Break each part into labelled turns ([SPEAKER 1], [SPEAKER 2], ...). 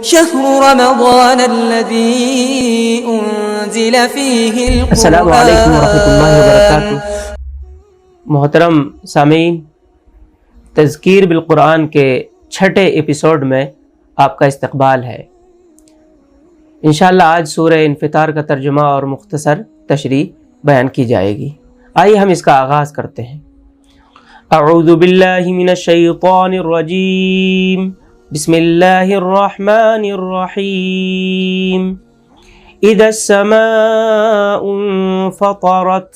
[SPEAKER 1] شهر رمضان الذي أنزل فيه القرآن.
[SPEAKER 2] السلام علیکم ورحمۃ اللہ وبرکاتہ. محترم سامعین، تذکیر بالقرآن کے 6 ایپیسوڈ میں آپ کا استقبال ہے. انشاءاللہ آج سورہ انفطار کا ترجمہ اور مختصر تشریح بیان کی جائے گی. آئیے ہم اس کا آغاز کرتے ہیں. اعوذ باللہ من الشیطان الرجیم، بسم اللہ الرحمن الرحیم. اذا السماء انفطرت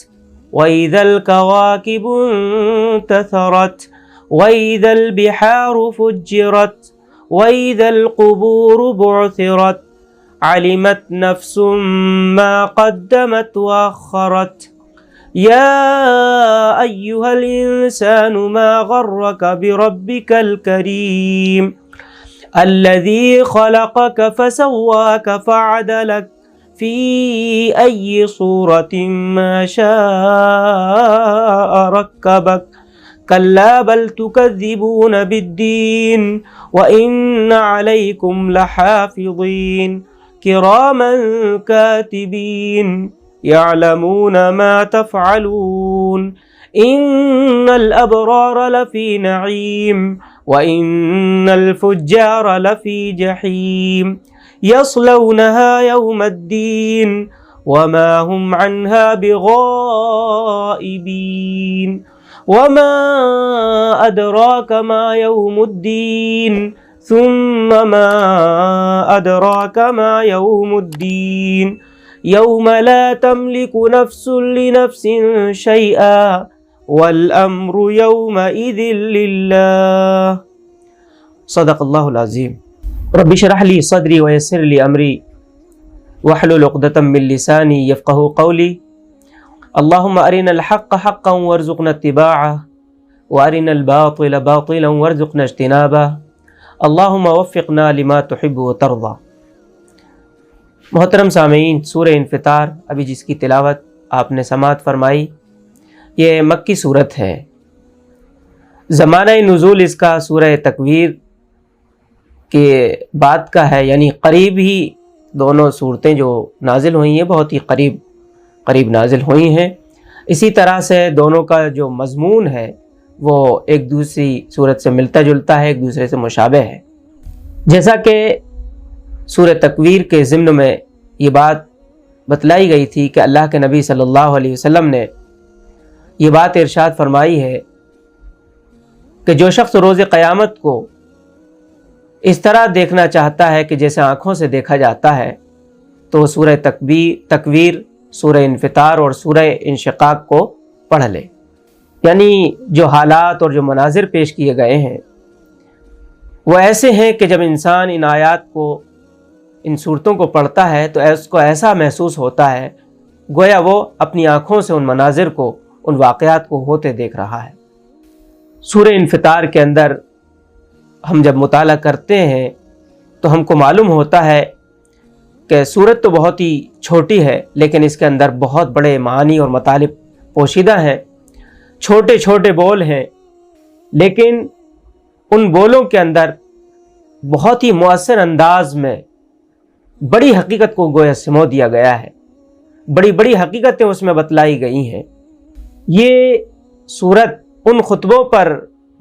[SPEAKER 2] وإذا الكواكب انتثرت وإذا البحار فجرت وإذا القبور بعثرت علمت نفس ما قدمت وأخرت يا أيها الإنسان ما غرك بربك الكريم الذي خلقك فسواك فعدلك في أي صورة ما شاء ركبك كلا بل تكذبون بالدين وإن عليكم لحافظين كراما كاتبين يعلمون ما تفعلون إن الأبرار لفي نعيم وإن الفجار لفي جحيم يصلونها يوم الدين وما هم عنها بغائبين وما أدراك ما يوم الدين ثم ما أدراك ما يوم الدين يوم لا تملك نفس لنفس شيئا والأمر يومئذ لله. صدق اللہ العظیم. رب اشرح لي صدري ويسر لي أمري واحلل عقدة من لساني يفقهوا قولي. اللهم أرنا الحق حقا وارزقنا اتباعه وأرنا الباطل باطلا وارزقنا اجتنابه. اللهم وفقنا لما تحب وترضى. محترم سامعین، سورہ انفطار ابھی جس کی تلاوت آپ نے سماعت فرمائی، یہ مکی صورت ہے. زمانہ نزول اس کا سورہ تکویر کے بعد کا ہے، یعنی قریب ہی دونوں صورتیں جو نازل ہوئی ہیں بہت ہی قریب نازل ہوئی ہیں. اسی طرح سے دونوں کا جو مضمون ہے وہ ایک دوسری صورت سے ملتا جلتا ہے، ایک دوسرے سے مشابہ ہے. جیسا کہ سورہ تکویر کے ضمن میں یہ بات بتلائی گئی تھی کہ اللہ کے نبی صلی اللہ علیہ وسلم نے یہ بات ارشاد فرمائی ہے کہ جو شخص روز قیامت کو اس طرح دیکھنا چاہتا ہے کہ جیسے آنکھوں سے دیکھا جاتا ہے تو وہ سورہ تکویر، سورہ انفطار اور سورہ انشقاق کو پڑھ لے. یعنی جو حالات اور جو مناظر پیش کیے گئے ہیں وہ ایسے ہیں کہ جب انسان ان آیات کو، ان صورتوں کو پڑھتا ہے تو اس کو ایسا محسوس ہوتا ہے گویا وہ اپنی آنکھوں سے ان مناظر کو، ان واقعات کو ہوتے دیکھ رہا ہے. سورہ انفطار کے اندر ہم جب مطالعہ کرتے ہیں تو ہم کو معلوم ہوتا ہے کہ سورت تو بہت ہی چھوٹی ہے لیکن اس کے اندر بہت بڑے معانی اور مطالب پوشیدہ ہیں. چھوٹے چھوٹے بول ہیں لیکن ان بولوں کے اندر بہت ہی مؤثر انداز میں بڑی حقیقت کو گویا سمو دیا گیا ہے. بڑی بڑی حقیقتیں اس میں بتلائی گئی ہیں. یہ سورت ان خطبوں پر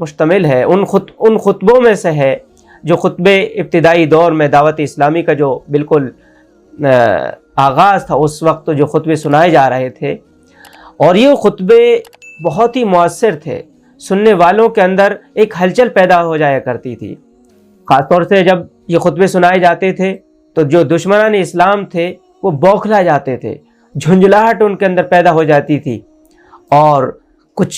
[SPEAKER 2] مشتمل ہے، ان خطبوں میں سے ہے جو خطبے ابتدائی دور میں دعوت اسلامی کا جو بالکل آغاز تھا اس وقت جو خطبے سنائے جا رہے تھے، اور یہ خطبے بہت ہی مؤثر تھے. سننے والوں کے اندر ایک ہلچل پیدا ہو جایا کرتی تھی. خاص طور سے جب یہ خطبے سنائے جاتے تھے تو جو دشمنان اسلام تھے وہ بوکھلا جاتے تھے، جھنجھلاہٹ ان کے اندر پیدا ہو جاتی تھی، اور کچھ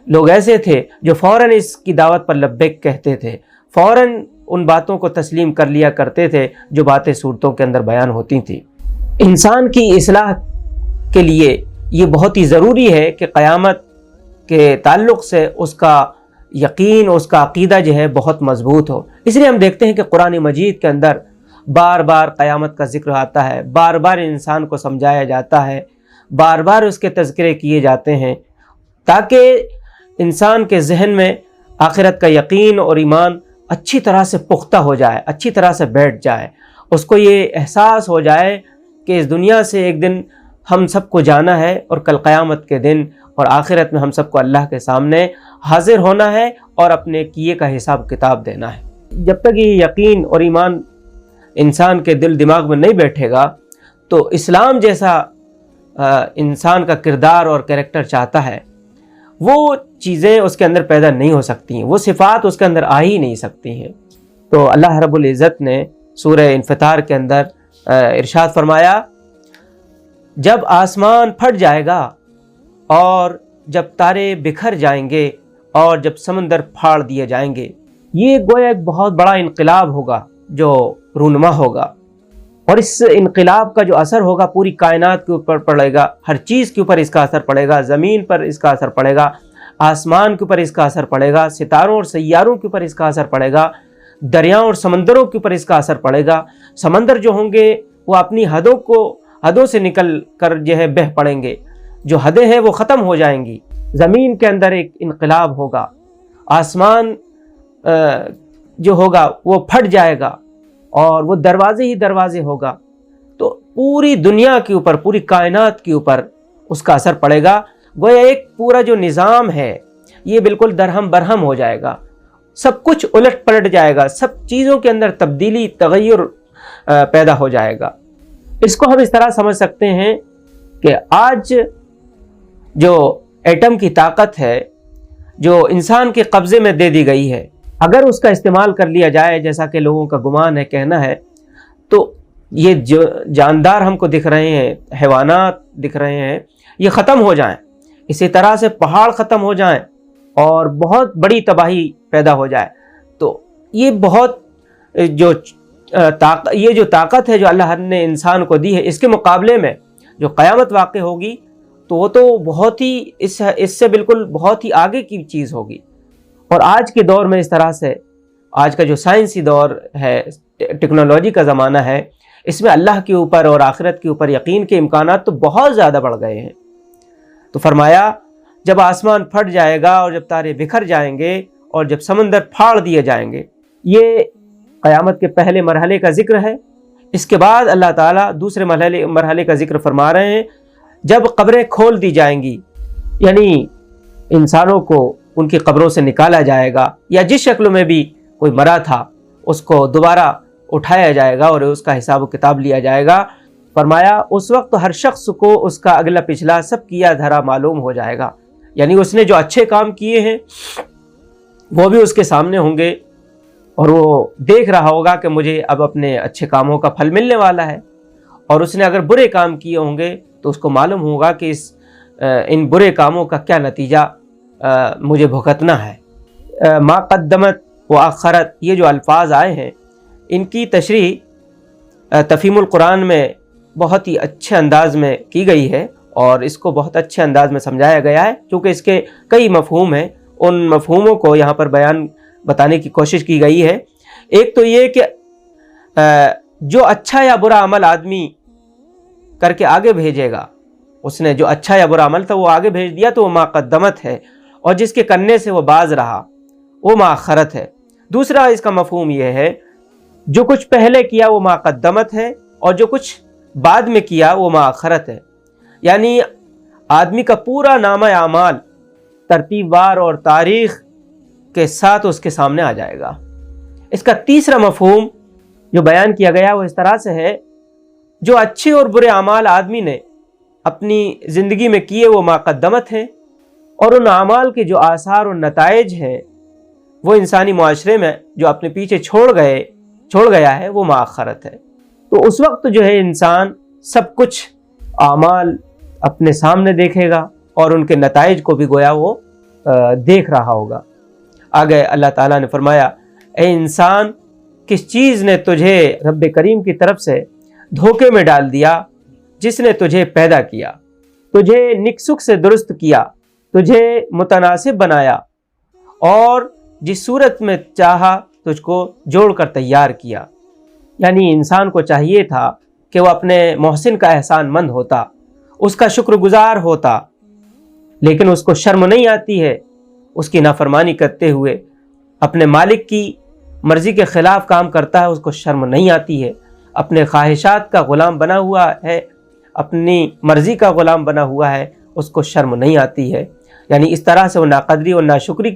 [SPEAKER 2] لوگ ایسے تھے جو فوراً اس کی دعوت پر لبیک کہتے تھے، فوراً ان باتوں کو تسلیم کر لیا کرتے تھے جو باتیں صورتوں کے اندر بیان ہوتی تھیں. انسان کی اصلاح کے لیے یہ بہت ہی ضروری ہے کہ قیامت کے تعلق سے اس کا یقین، اس کا عقیدہ جو ہے بہت مضبوط ہو. اس لیے ہم دیکھتے ہیں کہ قرآن مجید کے اندر بار بار قیامت کا ذکر آتا ہے، بار بار انسان کو سمجھایا جاتا ہے، بار بار اس کے تذکرے کیے جاتے ہیں تاکہ انسان کے ذہن میں آخرت کا یقین اور ایمان اچھی طرح سے پختہ ہو جائے، اچھی طرح سے بیٹھ جائے، اس کو یہ احساس ہو جائے کہ اس دنیا سے ایک دن ہم سب کو جانا ہے، اور کل قیامت کے دن اور آخرت میں ہم سب کو اللہ کے سامنے حاضر ہونا ہے اور اپنے کیے کا حساب کتاب دینا ہے۔ جب تک یہ یقین اور ایمان انسان کے دل دماغ میں نہیں بیٹھے گا تو اسلام جیسا انسان کا کردار اور کریکٹر چاہتا ہے وہ چیزیں اس کے اندر پیدا نہیں ہو سکتی ہیں، وہ صفات اس کے اندر آ ہی نہیں سکتی ہیں۔ تو اللہ رب العزت نے سورہ انفطار کے اندر ارشاد فرمایا، جب آسمان پھٹ جائے گا اور جب تارے بکھر جائیں گے اور جب سمندر پھاڑ دیے جائیں گے، یہ گویا ایک بہت بڑا انقلاب ہوگا جو رونما ہوگا، اور اس انقلاب کا جو اثر ہوگا پوری کائنات کے اوپر پڑے گا، ہر چیز کے اوپر اس کا اثر پڑے گا، زمین پر اس کا اثر پڑے گا، آسمان کے اوپر اس کا اثر پڑے گا، ستاروں اور سیاروں کے اوپر اس کا اثر پڑے گا، دریاؤں اور سمندروں کے اوپر اس کا اثر پڑے گا۔ سمندر جو ہوں گے وہ اپنی حدوں سے نکل کر جو ہے بہہ پڑیں گے، جو حدیں ہیں وہ ختم ہو جائیں گی، زمین کے اندر ایک انقلاب ہوگا، آسمان جو ہوگا وہ پھٹ جائے گا اور وہ دروازے ہی دروازے ہوگا، تو پوری دنیا کے اوپر، پوری کائنات کے اوپر اس کا اثر پڑے گا۔ گویا ایک پورا جو نظام ہے یہ بالکل درہم برہم ہو جائے گا، سب کچھ الٹ پلٹ جائے گا، سب چیزوں کے اندر تبدیلی، تغیر پیدا ہو جائے گا۔ اس کو ہم اس طرح سمجھ سکتے ہیں کہ آج جو ایٹم کی طاقت ہے جو انسان کے قبضے میں دے دی گئی ہے، اگر اس کا استعمال کر لیا جائے جیسا کہ لوگوں کا گمان ہے، کہنا ہے، تو یہ جو جاندار ہم کو دکھ رہے ہیں، حیوانات دکھ رہے ہیں، یہ ختم ہو جائیں، اسی طرح سے پہاڑ ختم ہو جائیں اور بہت بڑی تباہی پیدا ہو جائے، تو یہ بہت یہ جو طاقت ہے جو اللہ نے انسان کو دی ہے، اس کے مقابلے میں جو قیامت واقع ہوگی تو وہ تو بہت ہی اس سے بالکل بہت ہی آگے کی چیز ہوگی۔ اور آج کے دور میں اس طرح سے، آج کا جو سائنسی دور ہے، ٹیکنالوجی کا زمانہ ہے، اس میں اللہ کے اوپر اور آخرت کے اوپر یقین کے امکانات تو بہت زیادہ بڑھ گئے ہیں۔ تو فرمایا جب آسمان پھٹ جائے گا اور جب تارے بکھر جائیں گے اور جب سمندر پھاڑ دیے جائیں گے، یہ قیامت کے پہلے مرحلے کا ذکر ہے۔ اس کے بعد اللہ تعالیٰ دوسرے مرحلے کا ذکر فرما رہے ہیں، جب قبریں کھول دی جائیں گی، یعنی انسانوں کو ان کی قبروں سے نکالا جائے گا، یا جس شکل میں بھی کوئی مرا تھا اس کو دوبارہ اٹھایا جائے گا اور اس کا حساب و کتاب لیا جائے گا۔ فرمایا اس وقت ہر شخص کو اس کا اگلا پچھلا سب کیا دھرا معلوم ہو جائے گا، یعنی اس نے جو اچھے کام کیے ہیں وہ بھی اس کے سامنے ہوں گے، اور وہ دیکھ رہا ہوگا کہ مجھے اب اپنے اچھے کاموں کا پھل ملنے والا ہے، اور اس نے اگر برے کام کیے ہوں گے تو اس کو معلوم ہوگا کہ ان برے کاموں کا کیا نتیجہ مجھے بھگتنا ہے۔ ما قدمت و اخرت، یہ جو الفاظ آئے ہیں ان کی تشریح تفہیم القرآن میں بہت ہی اچھے انداز میں کی گئی ہے، اور اس کو بہت اچھے انداز میں سمجھایا گیا ہے، چونکہ اس کے کئی مفہوم ہیں، ان مفہوموں کو یہاں پر بتانے کی کوشش کی گئی ہے۔ ایک تو یہ کہ جو اچھا یا برا عمل آدمی کر کے آگے بھیجے گا، اس نے جو اچھا یا برا عمل تھا وہ آگے بھیج دیا تو وہ ما قدمت ہے، اور جس کے کرنے سے وہ باز رہا وہ ما اخرت ہے۔ دوسرا اس کا مفہوم یہ ہے، جو کچھ پہلے کیا وہ ما قدمت ہے، اور جو کچھ بعد میں کیا وہ ما اخرت ہے، یعنی آدمی کا پورا نامہ اعمال ترتیب وار اور تاریخ کے ساتھ اس کے سامنے آ جائے گا۔ اس کا تیسرا مفہوم جو بیان کیا گیا وہ اس طرح سے ہے، جو اچھے اور برے اعمال آدمی نے اپنی زندگی میں کیے وہ ما قدمت ہیں، اور ان اعمال کے جو آثار اور نتائج ہیں وہ انسانی معاشرے میں جو اپنے پیچھے چھوڑ گیا ہے وہ ما اخرت ہے۔ تو اس وقت جو ہے انسان سب کچھ اعمال اپنے سامنے دیکھے گا اور ان کے نتائج کو بھی گویا وہ دیکھ رہا ہوگا۔ آگے اللہ تعالیٰ نے فرمایا، اے انسان، کس چیز نے تجھے رب کریم کی طرف سے دھوکے میں ڈال دیا، جس نے تجھے پیدا کیا، تجھے نکسک سے درست کیا، تجھے متناسب بنایا، اور جس صورت میں چاہا تجھ کو جوڑ کر تیار کیا۔ یعنی انسان کو چاہیے تھا کہ وہ اپنے محسن کا احسان مند ہوتا، اس کا شکر گزار ہوتا، لیکن اس کو شرم نہیں آتی ہے اس کی نافرمانی کرتے ہوئے، اپنے مالک کی مرضی کے خلاف کام کرتا ہے اس کو شرم نہیں آتی ہے، اپنے خواہشات کا غلام بنا ہوا ہے، اپنی مرضی کا غلام بنا ہوا ہے، اس کو شرم نہیں آتی ہے. یعنی اس طرح سے وہ ناقدری اور ناشکری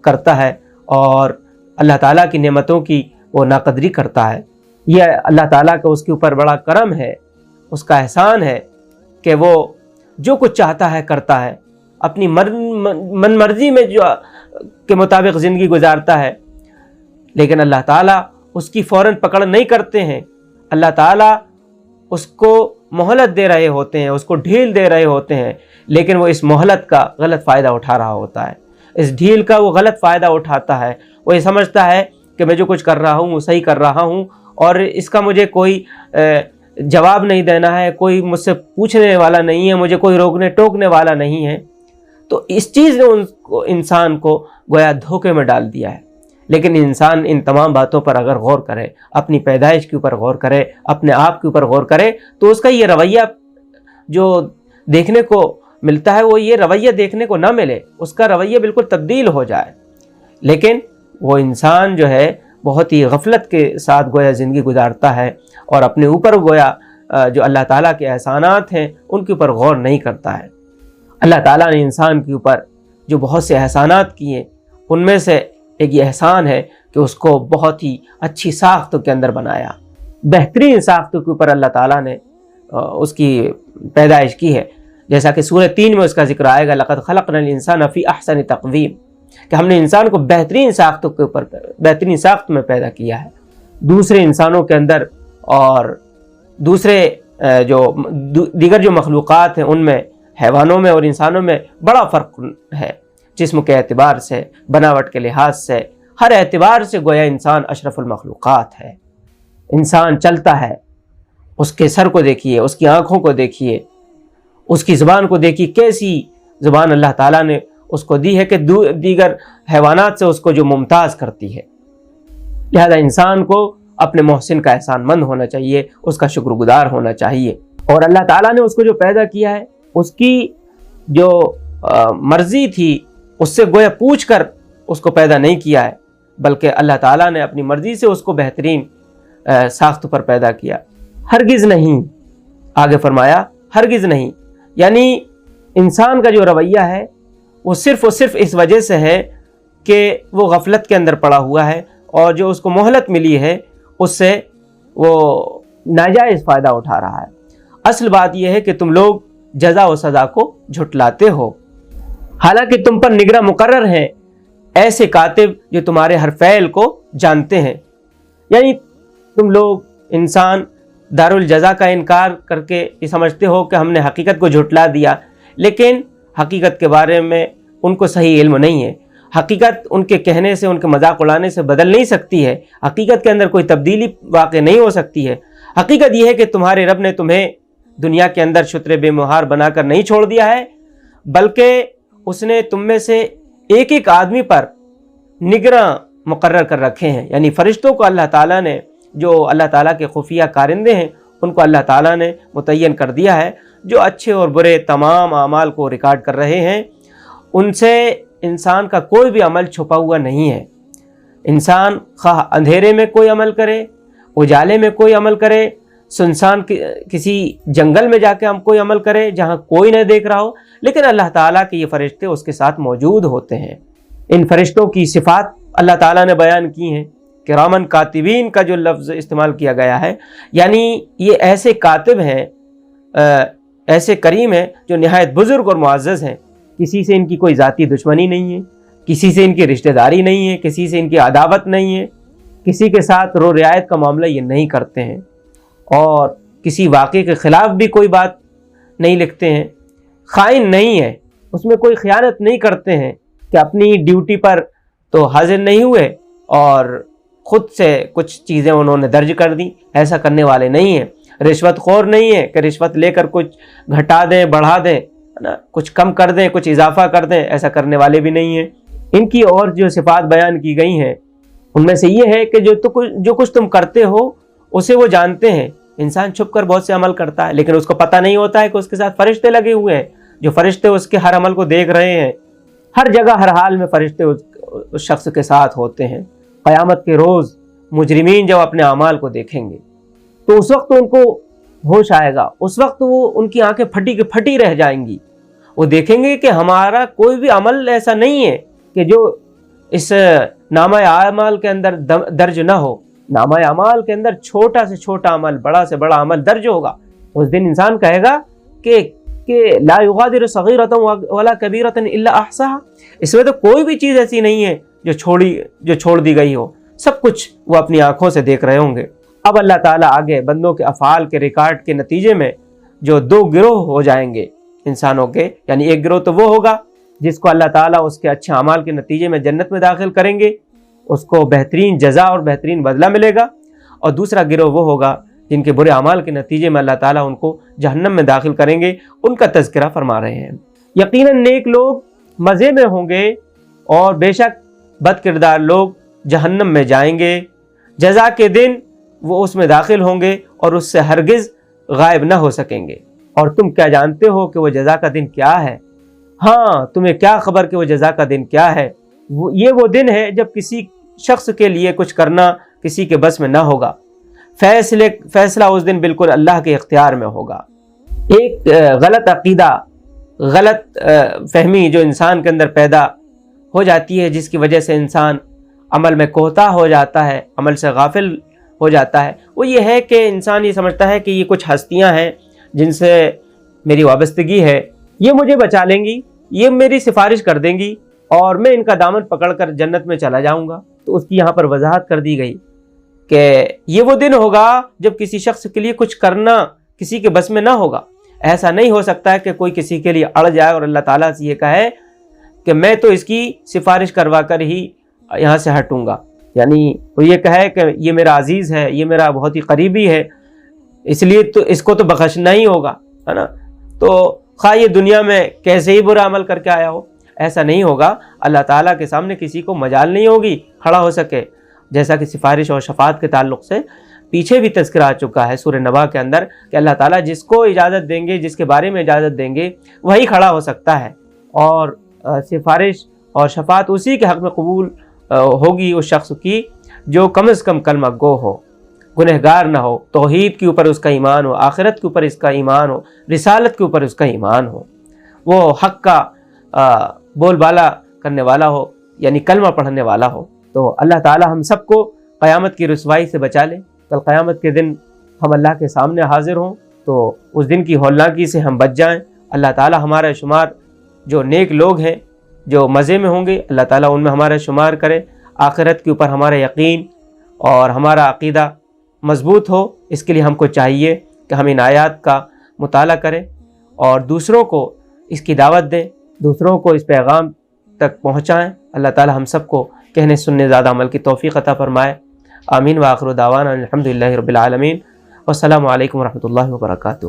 [SPEAKER 2] کرتا ہے اور اللہ تعالیٰ کی نعمتوں کی وہ ناقدری کرتا ہے. یہ اللہ تعالیٰ کا اس کے اوپر بڑا کرم ہے، اس کا احسان ہے کہ وہ جو کچھ چاہتا ہے کرتا ہے، اپنی من مرضی میں جو کے مطابق زندگی گزارتا ہے. لیکن اللہ تعالیٰ اس کی فوراً پکڑ نہیں کرتے ہیں. اللہ تعالیٰ اس کو مہلت دے رہے ہوتے ہیں، اس کو ڈھیل دے رہے ہوتے ہیں، لیکن وہ اس مہلت کا غلط فائدہ اٹھا رہا ہوتا ہے. اس ڈھیل کا وہ غلط فائدہ اٹھاتا ہے. وہ یہ سمجھتا ہے کہ میں جو کچھ کر رہا ہوں وہ صحیح کر رہا ہوں اور اس کا مجھے کوئی جواب نہیں دینا ہے، کوئی مجھ سے پوچھنے والا نہیں ہے، مجھے کوئی روکنے ٹوکنے والا نہیں ہے. تو اس چیز نے انسان کو گویا دھوکے میں ڈال دیا ہے. لیکن انسان ان تمام باتوں پر اگر غور کرے، اپنی پیدائش کے اوپر غور کرے، اپنے آپ کے اوپر غور کرے، تو اس کا یہ رویہ جو دیکھنے کو ملتا ہے وہ یہ رویہ دیکھنے کو نہ ملے، اس کا رویہ بالکل تبدیل ہو جائے. لیکن وہ انسان جو ہے بہت ہی غفلت کے ساتھ گویا زندگی گزارتا ہے اور اپنے اوپر گویا جو اللہ تعالیٰ کے احسانات ہیں ان کے اوپر غور نہیں کرتا ہے. اللہ تعالیٰ نے انسان کے اوپر جو بہت سے احسانات کیے، ان میں سے ایک یہ احسان ہے کہ اس کو بہت ہی اچھی ساخت کے اندر بنایا. بہترین ساخت کے اوپر اللہ تعالیٰ نے اس کی پیدائش کی ہے. جیسا کہ سورہ 3 میں اس کا ذکر آئے گا، لقد خلقنا الانسان فی احسن تقویم، کہ ہم نے انسان کو بہترین ساخت کے اوپر بہترین ساخت میں پیدا کیا ہے. دوسرے انسانوں کے اندر اور دوسرے جو دیگر جو مخلوقات ہیں ان میں، حیوانوں میں اور انسانوں میں بڑا فرق ہے. جسم کے اعتبار سے، بناوٹ کے لحاظ سے، ہر اعتبار سے گویا انسان اشرف المخلوقات ہے. انسان چلتا ہے، اس کے سر کو دیکھیے، اس کی آنکھوں کو دیکھیے، اس کی زبان کو دیکھیے، کیسی زبان اللہ تعالیٰ نے اس کو دی ہے کہ دیگر حیوانات سے اس کو جو ممتاز کرتی ہے. لہذا انسان کو اپنے محسن کا احسان مند ہونا چاہیے، اس کا شکر گزار ہونا چاہیے. اور اللہ تعالیٰ نے اس کو جو پیدا کیا ہے، اس کی جو مرضی تھی اس سے گویا پوچھ کر اس کو پیدا نہیں کیا ہے، بلکہ اللہ تعالیٰ نے اپنی مرضی سے اس کو بہترین ساخت پر پیدا کیا. ہرگز نہیں، آگے فرمایا ہرگز نہیں. یعنی انسان کا جو رویہ ہے وہ صرف اس وجہ سے ہے کہ وہ غفلت کے اندر پڑا ہوا ہے اور جو اس کو مہلت ملی ہے اس سے وہ ناجائز فائدہ اٹھا رہا ہے. اصل بات یہ ہے کہ تم لوگ جزا و سزا کو جھٹلاتے ہو، حالانکہ تم پر نگراں مقرر ہیں ایسے کاتب جو تمہارے ہر فعل کو جانتے ہیں. یعنی تم لوگ انسان دارالجزا کا انکار کر کے یہ سمجھتے ہو کہ ہم نے حقیقت کو جھٹلا دیا، لیکن حقیقت کے بارے میں ان کو صحیح علم نہیں ہے. حقیقت ان کے کہنے سے، ان کے مذاق اڑانے سے بدل نہیں سکتی ہے. حقیقت کے اندر کوئی تبدیلی واقع نہیں ہو سکتی ہے. حقیقت یہ ہے کہ تمہارے رب نے تمہیں دنیا کے اندر شتر بے مہار بنا کر نہیں چھوڑ دیا ہے، بلکہ اس نے تم میں سے ایک ایک آدمی پر نگراں مقرر کر رکھے ہیں. یعنی فرشتوں کو اللہ تعالیٰ نے، جو اللہ تعالیٰ کے خفیہ کارندے ہیں، ان کو اللہ تعالیٰ نے متعین کر دیا ہے، جو اچھے اور برے تمام اعمال کو ریکارڈ کر رہے ہیں. ان سے انسان کا کوئی بھی عمل چھپا ہوا نہیں ہے. انسان خواہ اندھیرے میں کوئی عمل کرے، اجالے میں کوئی عمل کرے، سنسان کسی جنگل میں جا کے ہم کوئی عمل کرے جہاں کوئی نہ دیکھ رہا ہو، لیکن اللہ تعالیٰ کے یہ فرشتے اس کے ساتھ موجود ہوتے ہیں. ان فرشتوں کی صفات اللہ تعالیٰ نے بیان کی ہیں. کرامن کاتبین کا جو لفظ استعمال کیا گیا ہے، یعنی یہ ایسے کاتب ہیں، ایسے کریم ہیں جو نہایت بزرگ اور معزز ہیں. کسی سے ان کی کوئی ذاتی دشمنی نہیں ہے، کسی سے ان کی رشتہ داری نہیں ہے، کسی سے ان کی عداوت نہیں ہے، کسی کے ساتھ رو رعایت کا معاملہ یہ نہیں کرتے ہیں، اور کسی واقعے کے خلاف بھی کوئی بات نہیں لکھتے ہیں. خائن نہیں ہے، اس میں کوئی خیانت نہیں کرتے ہیں کہ اپنی ڈیوٹی پر تو حاضر نہیں ہوئے اور خود سے کچھ چیزیں انہوں نے درج کر دی. ایسا کرنے والے نہیں ہیں. رشوت خور نہیں ہے کہ رشوت لے کر کچھ گھٹا دیں، بڑھا دیں، کچھ کم کر دیں، کچھ اضافہ کر دیں. ایسا کرنے والے بھی نہیں ہیں. ان کی اور جو صفات بیان کی گئی ہیں ان میں سے یہ ہے کہ جو کچھ تم کرتے ہو اسے وہ جانتے ہیں. انسان چھپ کر بہت سے عمل کرتا ہے، لیکن اس کو پتہ نہیں ہوتا ہے کہ اس کے ساتھ فرشتے لگے ہوئے ہیں، جو فرشتے اس کے ہر عمل کو دیکھ رہے ہیں. ہر جگہ ہر حال میں فرشتے اس شخص کے ساتھ ہوتے ہیں. قیامت کے روز مجرمین جب اپنے اعمال کو دیکھیں گے تو اس وقت ان کو ہوش آئے گا، اس وقت وہ ان کی آنکھیں پھٹی کی پھٹی رہ جائیں گی۔ وہ دیکھیں گے کہ ہمارا کوئی بھی عمل ایسا نہیں ہے کہ جو اس نامہ اعمال کے اندر درج نہ ہو۔ نامہ اعمال کے اندر چھوٹا سے چھوٹا عمل، بڑا سے بڑا عمل درج ہوگا۔ اس دن انسان کہے گا کہ لا یغادر صغیرۃ ولا کبیرۃ الا احصاها، اس میں تو کوئی بھی چیز ایسی نہیں ہے جو چھوڑ دی گئی ہو، سب کچھ وہ اپنی آنکھوں سے دیکھ رہے ہوں گے۔ اب اللہ تعالیٰ آگے بندوں کے افعال کے ریکارڈ کے نتیجے میں جو دو گروہ ہو جائیں گے انسانوں کے، یعنی ایک گروہ تو وہ ہوگا جس کو اللہ تعالیٰ اس کے اچھے اعمال کے نتیجے میں جنت میں داخل کریں گے، اس کو بہترین جزا اور بہترین بدلہ ملے گا، اور دوسرا گروہ وہ ہوگا جن کے برے اعمال کے نتیجے میں اللہ تعالیٰ ان کو جہنم میں داخل کریں گے۔ ان کا تذکرہ فرما رہے ہیں۔ یقیناً نیک لوگ مزے میں ہوں گے اور بے شک بد کردار لوگ جہنم میں جائیں گے، جزا کے دن وہ اس میں داخل ہوں گے اور اس سے ہرگز غائب نہ ہو سکیں گے۔ اور تم کیا جانتے ہو کہ وہ جزا کا دن کیا ہے؟ ہاں، تمہیں کیا خبر کہ وہ جزا کا دن کیا ہے؟ یہ وہ دن ہے جب کسی شخص کے لیے کچھ کرنا کسی کے بس میں نہ ہوگا، فیصلہ اس دن بالکل اللہ کے اختیار میں ہوگا۔ ایک غلط عقیدہ، غلط فہمی جو انسان کے اندر پیدا ہو جاتی ہے، جس کی وجہ سے انسان عمل میں کوتاہ ہو جاتا ہے، عمل سے غافل ہو جاتا ہے، وہ یہ ہے کہ انسان یہ سمجھتا ہے کہ یہ کچھ ہستیاں ہیں جن سے میری وابستگی ہے، یہ مجھے بچا لیں گی، یہ میری سفارش کر دیں گی اور میں ان کا دامن پکڑ کر جنت میں چلا جاؤں گا۔ تو اس کی یہاں پر وضاحت کر دی گئی کہ یہ وہ دن ہوگا جب کسی شخص کے لیے کچھ کرنا کسی کے بس میں نہ ہوگا۔ ایسا نہیں ہو سکتا ہے کہ کوئی کسی کے لیے اڑ جائے اور اللہ تعالیٰ سے یہ کہے کہ میں تو اس کی سفارش کروا کر ہی یہاں سے ہٹوں گا، یعنی وہ یہ کہے کہ یہ میرا عزیز ہے، یہ میرا بہت ہی قریبی ہے، اس لیے تو اس کو تو بخشنا ہی ہوگا، ہے نا۔ تو خواہ یہ دنیا میں کیسے ہی برا عمل کر کے آیا ہو، ایسا نہیں ہوگا۔ اللہ تعالیٰ کے سامنے کسی کو مجال نہیں ہوگی کھڑا ہو سکے، جیسا کہ سفارش اور شفاعت کے تعلق سے پیچھے بھی تذکرہ آ چکا ہے سورہ نبا کے اندر کہ اللہ تعالیٰ جس کو اجازت دیں گے، جس کے بارے میں اجازت دیں گے، وہی کھڑا ہو سکتا ہے، اور سفارش اور شفاعت اسی کے حق میں قبول ہوگی اس شخص کی جو کم از کم کلمہ گو ہو، گنہگار نہ ہو، توحید کے اوپر اس کا ایمان ہو، آخرت کے اوپر اس کا ایمان ہو، رسالت کے اوپر اس کا ایمان ہو، وہ حق کا بول بالا کرنے والا ہو، یعنی کلمہ پڑھنے والا ہو۔ تو اللہ تعالی ہم سب کو قیامت کی رسوائی سے بچا لے۔ کل قیامت کے دن ہم اللہ کے سامنے حاضر ہوں تو اس دن کی ہولناکی سے ہم بچ جائیں۔ اللہ تعالی ہمارا شمار جو نیک لوگ ہیں جو مزے میں ہوں گے، اللہ تعالیٰ ان میں ہمارا شمار کرے۔ آخرت کے اوپر ہمارا یقین اور ہمارا عقیدہ مضبوط ہو، اس کے لیے ہم کو چاہیے کہ ہم ان آیات کا مطالعہ کریں اور دوسروں کو اس کی دعوت دیں، دوسروں کو اس پیغام تک پہنچائیں۔ اللہ تعالیٰ ہم سب کو کہنے سننے زیادہ عمل کی توفیق عطا فرمائے۔ آمین وآخر دعوانا الحمدللہ رب العالمین، والسلام علیکم ورحمۃ اللہ وبرکاتہ۔